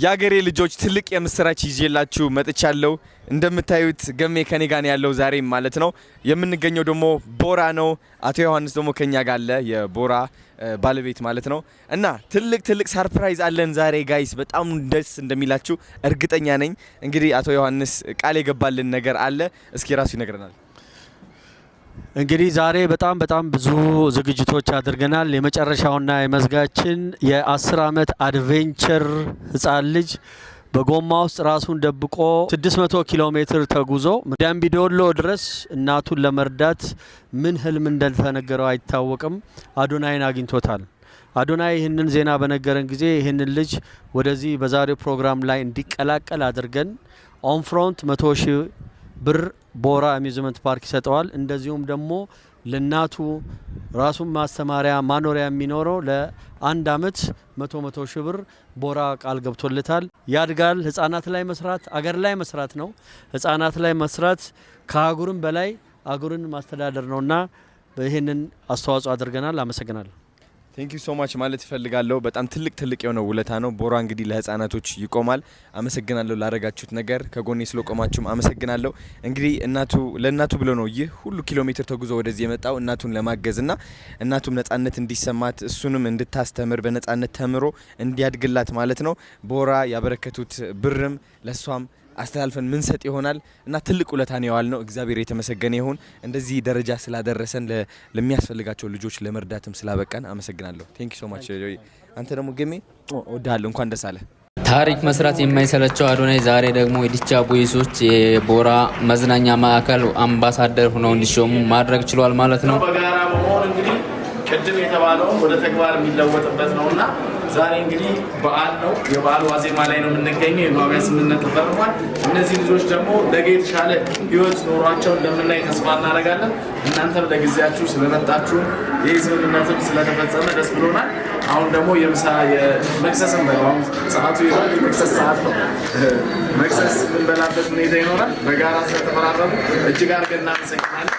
ያገሬ ልጆች ትልቅ የምስራች ይዤላችሁ መጥቻለሁ። እንደምታዩት ገሜ ከኔ ጋር ያለው ዛሬ ማለት ነው። የምንገኘው ደግሞ ቦራ ነው። አቶ ዮሐንስ ደግሞ ከኛ ጋር አለ፣ የቦራ ባለቤት ማለት ነው። እና ትልቅ ሰርፕራይዝ አለን ዛሬ ጋይስ። በጣም ደስ እንደሚላችሁ እርግጠኛ ነኝ። እንግዲህ አቶ ዮሐንስ ቃል የገባልን ነገር አለ። እስኪ ራሱ ይነግረናል። እንግዲህ ዛሬ በጣም ብዙ ዝግጅቶች አድርገናል። የመጨረሻውና የመዝጋችን የ10 ዓመት አድቬንቸር ህፃን ልጅ በጎማ ውስጥ ራሱን ደብቆ 600 ኪሎ ሜትር ተጉዞ ዳምቢዶሎ ድረስ እናቱን ለመርዳት ምን ህልም እንደተነገረው አይታወቅም፣ አዶናይን አግኝቶታል። አዶናይ ይህንን ዜና በነገረን ጊዜ ይህንን ልጅ ወደዚህ በዛሬው ፕሮግራም ላይ እንዲቀላቀል አድርገን ኦን ፍሮንት 100 ሺህ ብር ቦራ አሚዝመንት ፓርክ ይሰጠዋል። እንደዚሁም ደግሞ ለናቱ ራሱን ማስተማሪያ ማኖሪያ የሚኖረው ለአንድ አመት 100 ሺህ ብር ቦራ ቃል ገብቶለታል። ያድጋል። ህፃናት ላይ መስራት አገር ላይ መስራት ነው። ህፃናት ላይ መስራት ከአህጉርም በላይ አህጉርን ማስተዳደር ነውና ይህንን አስተዋጽኦ አድርገናል። አመሰግናለሁ። ቴንክ ዩ ሶ ማች ማለት እፈልጋለሁ። በጣም ትልቅ የሆነ ውለታ ነው። ቦራ እንግዲህ ለህፃናቶች ይቆማል። አመሰግናለሁ ላረጋችሁት ነገር፣ ከጎኔ ስለቆማችሁም አመሰግናለሁ። እንግዲህ ለእናቱ ብሎ ነው ይህ ሁሉ ኪሎ ሜትር ተጉዞ ወደዚህ የመጣው እናቱን ለማገዝና እናቱም ነጻነት እንዲሰማት እሱንም እንድታስተምር በነጻነት ተምሮ እንዲያድግላት ማለት ነው። ቦራ ያበረከቱት ብርም ለሷም አስተላልፈን ምን ሰጥ ይሆናል እና ትልቅ ውለታን ያዋል ነው። እግዚአብሔር የተመሰገነ ይሁን። እንደዚህ ደረጃ ስላደረሰን ለሚያስፈልጋቸው ልጆች ለመርዳትም ስላበቃን አመሰግናለሁ። ቴንክ ዩ ሶ ማች። አንተ ደግሞ ገሜ ወዳለ እንኳን ደስ አለ። ታሪክ መስራት የማይሰለቸው አዶናይ ዛሬ ደግሞ የዲቻ ቦይሶች የቦራ መዝናኛ ማዕከል አምባሳደር ሆነው እንዲሾሙ ማድረግ ችሏል ማለት ነው። በጋራ በመሆን እንግዲህ ቅድም የተባለው ወደ ተግባር የሚለወጥበት ነውና ዛሬ እንግዲህ በዓል ነው። የበዓል ዋዜማ ላይ ነው የምንገኘው። የመግባቢያ ስምምነት ተፈርሟል። እነዚህ ልጆች ደግሞ ነገ የተሻለ ህይወት ኖሯቸው እንደምናይ ተስፋ እናደርጋለን። እናንተም ለጊዜያችሁ ስለመጣችሁ ይህ ስምምነትም ስለተፈጸመ ደስ ብሎናል። አሁን ደግሞ የምሳ የመክሰስም በአሁን ሰዓቱ ይላል የመክሰስ ሰዓት ነው። መክሰስ የምንበላበት ሁኔታ ይኖራል። በጋራ ስለተፈራረሙ እጅግ አድርገን እናመሰግናለን።